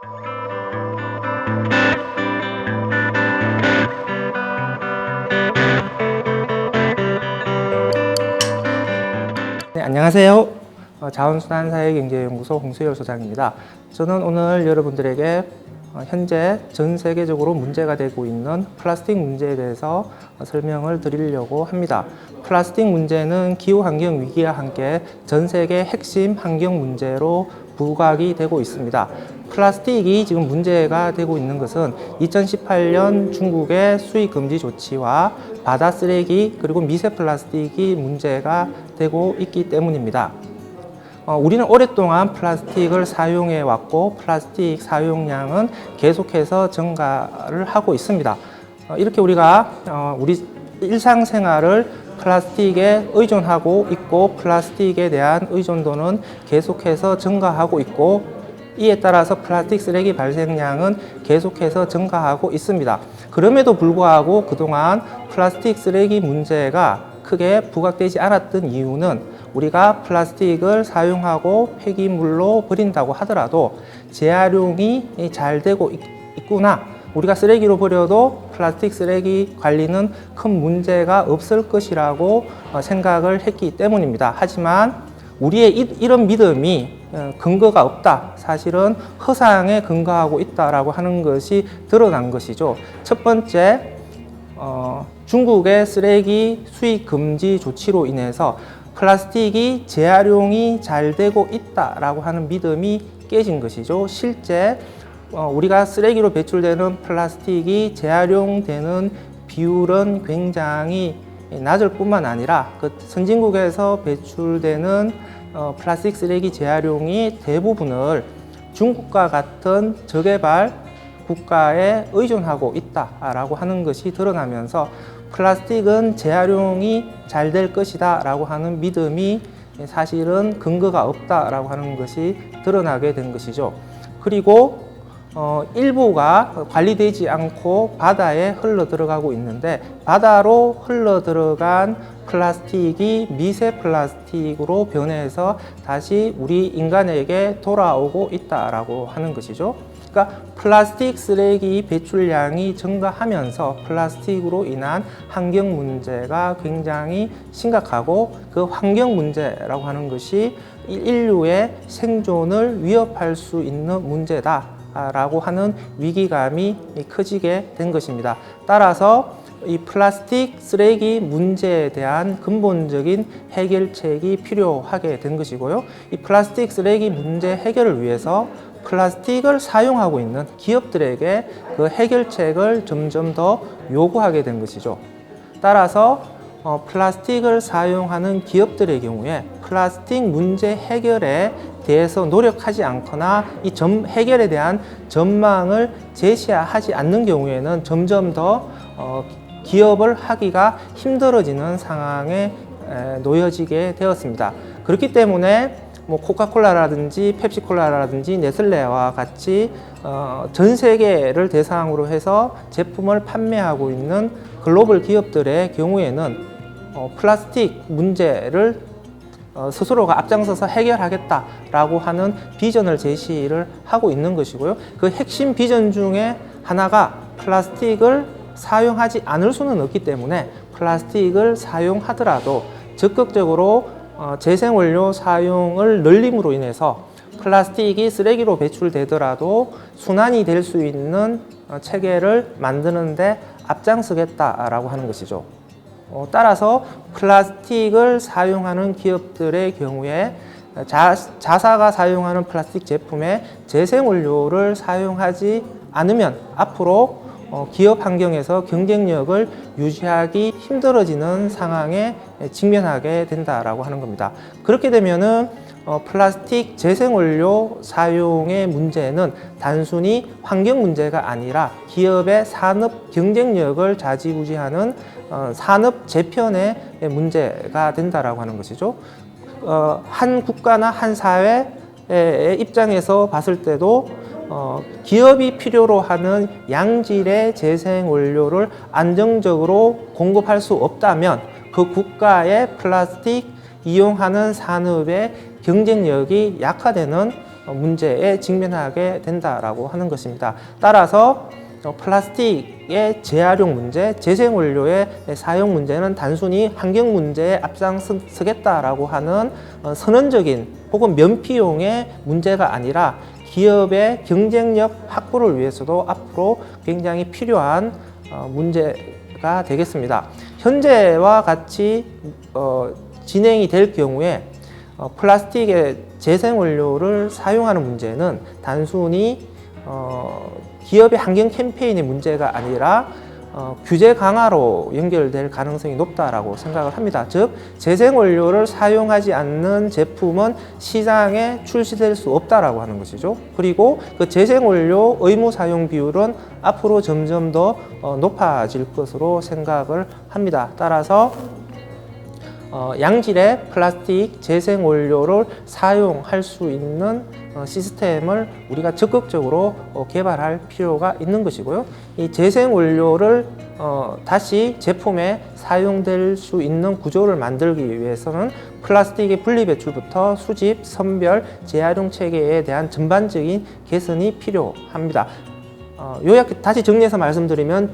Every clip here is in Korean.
네, 안녕하세요. 자원순환사회경제연구소 홍수열 소장입니다. 저는 오늘 여러분들에게 현재 전 세계적으로 문제가 되고 있는 플라스틱 문제에 대해서 설명을 드리려고 합니다. 플라스틱 문제는 기후환경 위기와 함께 전 세계 핵심 환경 문제로 부각이 되고 있습니다. 플라스틱이 지금 문제가 되고 있는 것은 2018년 중국의 수입 금지 조치와 바다 쓰레기 그리고 미세 플라스틱이 문제가 되고 있기 때문입니다. 우리는 오랫동안 플라스틱을 사용해 왔고 플라스틱 사용량은 계속해서 증가를 하고 있습니다. 이렇게 우리가 우리 일상생활을 플라스틱에 의존하고 있고 플라스틱에 대한 의존도는 계속해서 증가하고 있고 이에 따라서 플라스틱 쓰레기 발생량은 계속해서 증가하고 있습니다. 그럼에도 불구하고 그동안 플라스틱 쓰레기 문제가 크게 부각되지 않았던 이유는 우리가 플라스틱을 사용하고 폐기물로 버린다고 하더라도 재활용이 잘 되고 있구나. 우리가 쓰레기로 버려도 플라스틱 쓰레기 관리는 큰 문제가 없을 것이라고 생각을 했기 때문입니다. 하지만 우리의 이런 믿음이 근거가 없다. 사실은 허상에 근거하고 있다라고 하는 것이 드러난 것이죠. 첫 번째, 중국의 쓰레기 수입 금지 조치로 인해서 플라스틱이 재활용이 잘 되고 있다라고 하는 믿음이 깨진 것이죠. 실제 우리가 쓰레기로 배출되는 플라스틱이 재활용되는 비율은 굉장히 낮을 뿐만 아니라 그 선진국에서 배출되는 플라스틱 쓰레기 재활용이 대부분을 중국과 같은 저개발 국가에 의존하고 있다라고 하는 것이 드러나면서 플라스틱은 재활용이 잘 될 것이다 라고 하는 믿음이 사실은 근거가 없다라고 하는 것이 드러나게 된 것이죠. 그리고 일부가 관리되지 않고 바다에 흘러 들어가고 있는데 바다로 흘러 들어간 플라스틱이 미세 플라스틱으로 변해서 다시 우리 인간에게 돌아오고 있다라고 하는 것이죠. 그러니까 플라스틱 쓰레기 배출량이 증가하면서 플라스틱으로 인한 환경 문제가 굉장히 심각하고 그 환경 문제라고 하는 것이 인류의 생존을 위협할 수 있는 문제다라고 하는 위기감이 커지게 된 것입니다. 따라서 이 플라스틱 쓰레기 문제에 대한 근본적인 해결책이 필요하게 된 것이고요. 이 플라스틱 쓰레기 문제 해결을 위해서 플라스틱을 사용하고 있는 기업들에게 그 해결책을 점점 더 요구하게 된 것이죠. 따라서 플라스틱을 사용하는 기업들의 경우에 플라스틱 문제 해결에 대해서 노력하지 않거나 이 해결에 대한 전망을 제시하지 않는 경우에는 점점 더 기업을 하기가 힘들어지는 상황에 놓여지게 되었습니다. 그렇기 때문에 코카콜라라든지 펩시콜라라든지 네슬레와 같이 전 세계를 대상으로 해서 제품을 판매하고 있는 글로벌 기업들의 경우에는 플라스틱 문제를 스스로가 앞장서서 해결하겠다라고 하는 비전을 제시를 하고 있는 것이고요. 그 핵심 비전 중에 하나가 플라스틱을 사용하지 않을 수는 없기 때문에 플라스틱을 사용하더라도 적극적으로 재생원료 사용을 늘림으로 인해서 플라스틱이 쓰레기로 배출되더라도 순환이 될 수 있는 체계를 만드는데 앞장서겠다라고 하는 것이죠. 따라서 플라스틱을 사용하는 기업들의 경우에 자사가 사용하는 플라스틱 제품에 재생원료를 사용하지 않으면 앞으로 기업 환경에서 경쟁력을 유지하기 힘들어지는 상황에 직면하게 된다라고 하는 겁니다. 그렇게 되면은 플라스틱 재생원료 사용의 문제는 단순히 환경 문제가 아니라 기업의 산업 경쟁력을 좌지우지하는 산업 재편의 문제가 된다라고 하는 것이죠. 한 국가나 한 사회의 입장에서 봤을 때도 기업이 필요로 하는 양질의 재생원료를 안정적으로 공급할 수 없다면 그 국가의 플라스틱 이용하는 산업의 경쟁력이 약화되는 문제에 직면하게 된다라고 하는 것입니다. 따라서 플라스틱의 재활용 문제, 재생원료의 사용 문제는 단순히 환경 문제에 앞장서겠다라고 하는 선언적인 혹은 면피용의 문제가 아니라 기업의 경쟁력 확보를 위해서도 앞으로 굉장히 필요한 문제가 되겠습니다. 현재와 같이 진행이 될 경우에 플라스틱의 재생원료를 사용하는 문제는 단순히 기업의 환경 캠페인의 문제가 아니라 규제 강화로 연결될 가능성이 높다라고 생각을 합니다. 즉, 재생원료를 사용하지 않는 제품은 시장에 출시될 수 없다라고 하는 것이죠. 그리고 그 재생원료 의무 사용 비율은 앞으로 점점 더 높아질 것으로 생각을 합니다. 따라서 양질의 플라스틱 재생원료를 사용할 수 있는 시스템을 우리가 적극적으로 개발할 필요가 있는 것이고요. 이 재생원료를 다시 제품에 사용될 수 있는 구조를 만들기 위해서는 플라스틱의 분리배출부터 수집, 선별, 재활용 체계에 대한 전반적인 개선이 필요합니다. 요약 다시 정리해서 말씀드리면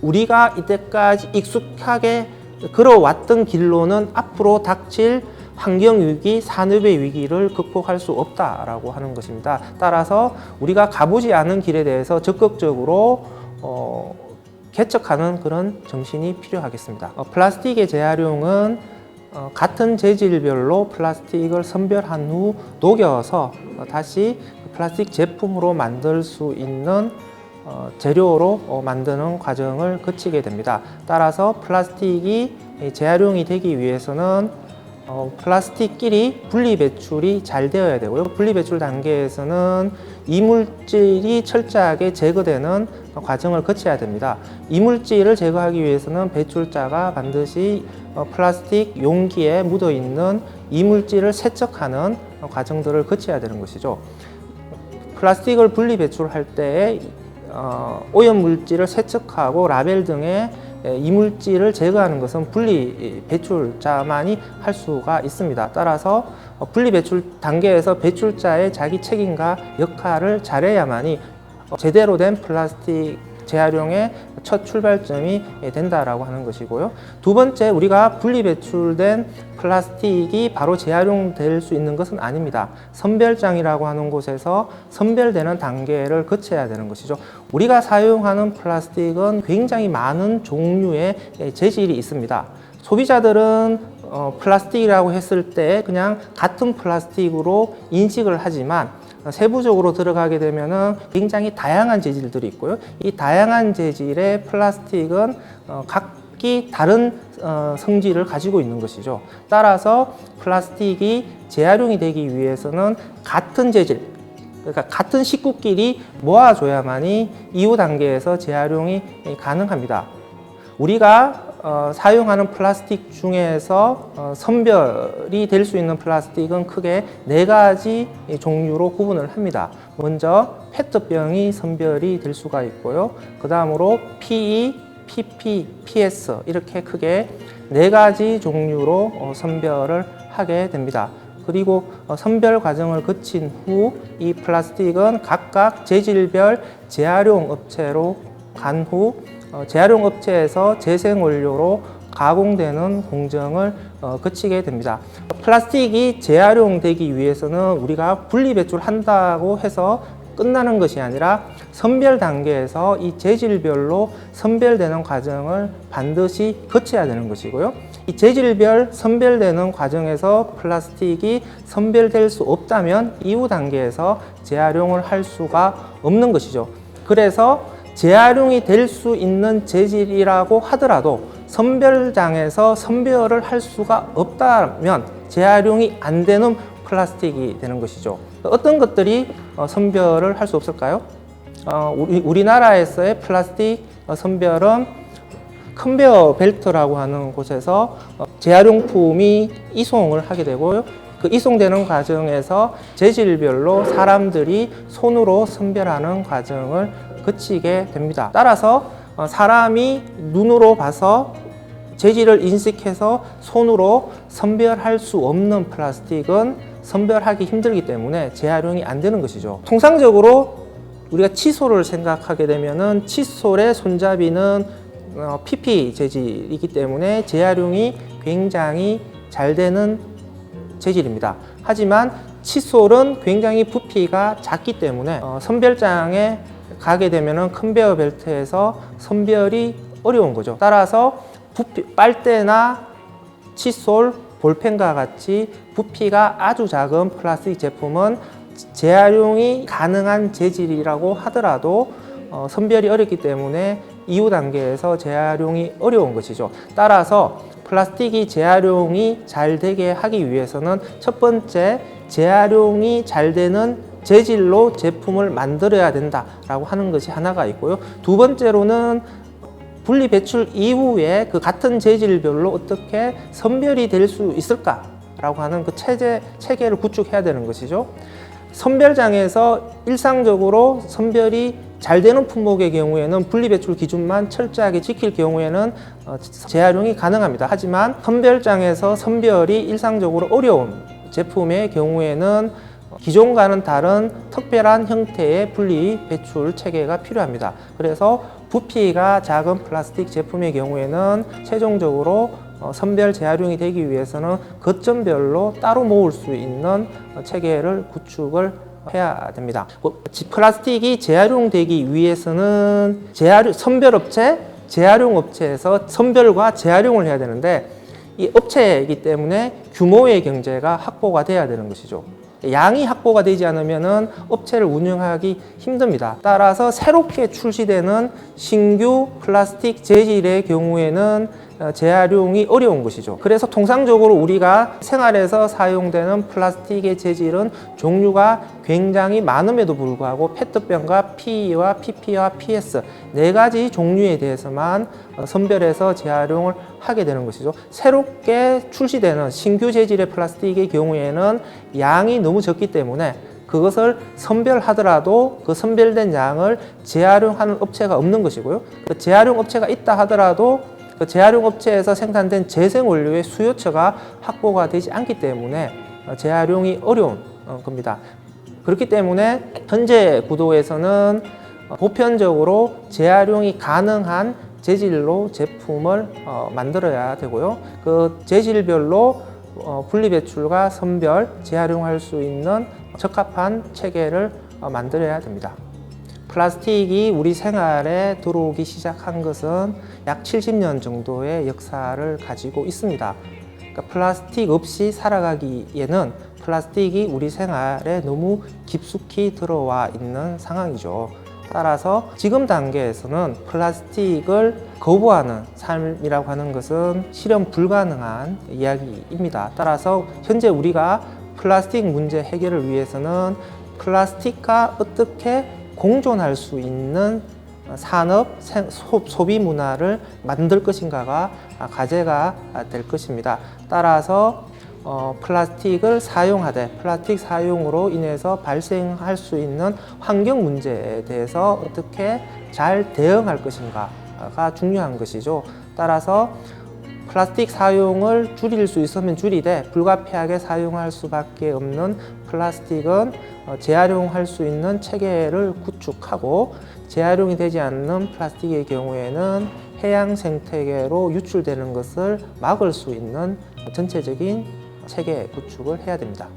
우리가 이때까지 익숙하게 걸어왔던 길로는 앞으로 닥칠 환경위기, 산업의 위기를 극복할 수 없다라고 하는 것입니다. 따라서 우리가 가보지 않은 길에 대해서 적극적으로 개척하는 그런 정신이 필요하겠습니다. 플라스틱의 재활용은 같은 재질별로 플라스틱을 선별한 후 녹여서 다시 플라스틱 제품으로 만들 수 있는 재료로 만드는 과정을 거치게 됩니다. 따라서 플라스틱이 재활용이 되기 위해서는 플라스틱끼리 분리배출이 잘 되어야 되고요. 분리배출 단계에서는 이물질이 철저하게 제거되는 과정을 거쳐야 됩니다. 이물질을 제거하기 위해서는 배출자가 반드시 플라스틱 용기에 묻어있는 이물질을 세척하는 과정들을 거쳐야 되는 것이죠. 플라스틱을 분리배출할 때에 오염물질을 세척하고 라벨 등의 이물질을 제거하는 것은 분리 배출자만이 할 수가 있습니다. 따라서 분리 배출 단계에서 배출자의 자기 책임과 역할을 잘해야만이 제대로 된 플라스틱 재활용의 첫 출발점이 된다라고 하는 것이고요. 두 번째, 우리가 분리 배출된 플라스틱이 바로 재활용될 수 있는 것은 아닙니다. 선별장이라고 하는 곳에서 선별되는 단계를 거쳐야 되는 것이죠. 우리가 사용하는 플라스틱은 굉장히 많은 종류의 재질이 있습니다. 소비자들은 플라스틱이라고 했을 때 그냥 같은 플라스틱으로 인식을 하지만 세부적으로 들어가게 되면은 굉장히 다양한 재질들이 있고요. 이 다양한 재질의 플라스틱은 각기 다른 성질을 가지고 있는 것이죠. 따라서 플라스틱이 재활용이 되기 위해서는 같은 재질, 그러니까 같은 식구끼리 모아줘야만이 이후 단계에서 재활용이 가능합니다. 우리가 사용하는 플라스틱 중에서 선별이 될 수 있는 플라스틱은 크게 4가지 종류로 구분을 합니다. 먼저 페트병이 선별이 될 수가 있고요. 그 다음으로 PE, PP, PS 이렇게 크게 4가지 종류로 선별을 하게 됩니다. 그리고 선별 과정을 거친 후 이 플라스틱은 각각 재질별 재활용 업체로 간 후 재활용 업체에서 재생원료로 가공되는 공정을 거치게 됩니다. 플라스틱이 재활용되기 위해서는 우리가 분리배출한다고 해서 끝나는 것이 아니라 선별 단계에서 이 재질별로 선별되는 과정을 반드시 거쳐야 되는 것이고요. 이 재질별 선별되는 과정에서 플라스틱이 선별될 수 없다면 이후 단계에서 재활용을 할 수가 없는 것이죠. 그래서 재활용이 될 수 있는 재질이라고 하더라도 선별장에서 선별을 할 수가 없다면 재활용이 안 되는 플라스틱이 되는 것이죠. 어떤 것들이 선별을 할 수 없을까요? 우리나라에서의 플라스틱 선별은 컨베어 벨트라고 하는 곳에서 재활용품이 이송을 하게 되고요. 그 이송되는 과정에서 재질별로 사람들이 손으로 선별하는 과정을 거치게 됩니다. 따라서 사람이 눈으로 봐서 재질을 인식해서 손으로 선별할 수 없는 플라스틱은 선별하기 힘들기 때문에 재활용이 안 되는 것이죠. 통상적으로 우리가 칫솔을 생각하게 되면은 칫솔의 손잡이는 PP 재질이기 때문에 재활용이 굉장히 잘 되는 재질입니다. 하지만 칫솔은 굉장히 부피가 작기 때문에 선별장에 가게 되면은 컨베이어 벨트에서 선별이 어려운 거죠. 따라서 빨대나 칫솔, 볼펜과 같이 부피가 아주 작은 플라스틱 제품은 재활용이 가능한 재질이라고 하더라도 선별이 어렵기 때문에 이후 단계에서 재활용이 어려운 것이죠. 따라서 플라스틱이 재활용이 잘 되게 하기 위해서는 첫 번째, 재활용이 잘 되는 재질로 제품을 만들어야 된다라고 하는 것이 하나가 있고요. 두 번째로는 분리 배출 이후에 그 같은 재질별로 어떻게 선별이 될 수 있을까라고 하는 그 체계를 구축해야 되는 것이죠. 선별장에서 일상적으로 선별이 잘 되는 품목의 경우에는 분리배출 기준만 철저하게 지킬 경우에는 재활용이 가능합니다. 하지만 선별장에서 선별이 일상적으로 어려운 제품의 경우에는 기존과는 다른 특별한 형태의 분리배출 체계가 필요합니다. 그래서 부피가 작은 플라스틱 제품의 경우에는 최종적으로 선별 재활용이 되기 위해서는 거점별로 따로 모을 수 있는 체계를 구축을 해야 됩니다. 플라스틱이 재활용되기 위해서는 선별업체, 재활용업체에서 선별과 재활용을 해야 되는데 이 업체이기 때문에 규모의 경제가 확보가 돼야 되는 것이죠. 양이 확보가 되지 않으면 업체를 운영하기 힘듭니다. 따라서 새롭게 출시되는 신규 플라스틱 재질의 경우에는 재활용이 어려운 것이죠. 그래서 통상적으로 우리가 생활에서 사용되는 플라스틱의 재질은 종류가 굉장히 많음에도 불구하고 페트병과 PE와 PP와 PS 네 가지 종류에 대해서만 선별해서 재활용을 하게 되는 것이죠. 새롭게 출시되는 신규 재질의 플라스틱의 경우에는 양이 너무 적기 때문에 그것을 선별하더라도 그 선별된 양을 재활용하는 업체가 없는 것이고요. 그 재활용 업체가 있다 하더라도 그 재활용 업체에서 생산된 재생 원료의 수요처가 확보가 되지 않기 때문에 재활용이 어려운 겁니다. 그렇기 때문에 현재 구도에서는 보편적으로 재활용이 가능한 재질로 제품을 만들어야 되고요. 그 재질별로 분리배출과 선별, 재활용할 수 있는 적합한 체계를 만들어야 됩니다. 플라스틱이 우리 생활에 들어오기 시작한 것은 약 70년 정도의 역사를 가지고 있습니다. 그러니까 플라스틱 없이 살아가기에는 플라스틱이 우리 생활에 너무 깊숙이 들어와 있는 상황이죠. 따라서 지금 단계에서는 플라스틱을 거부하는 삶이라고 하는 것은 실현 불가능한 이야기입니다. 따라서 현재 우리가 플라스틱 문제 해결을 위해서는 플라스틱과 어떻게 공존할 수 있는 산업, 소비 문화를 만들 것인가가 과제가 될 것입니다. 따라서 플라스틱을 사용하되 플라스틱 사용으로 인해서 발생할 수 있는 환경 문제에 대해서 어떻게 잘 대응할 것인가가 중요한 것이죠. 따라서 플라스틱 사용을 줄일 수 있으면 줄이되 불가피하게 사용할 수밖에 없는 플라스틱은 재활용할 수 있는 체계를 구축하고 재활용이 되지 않는 플라스틱의 경우에는 해양 생태계로 유출되는 것을 막을 수 있는 전체적인 체계 구축을 해야 됩니다.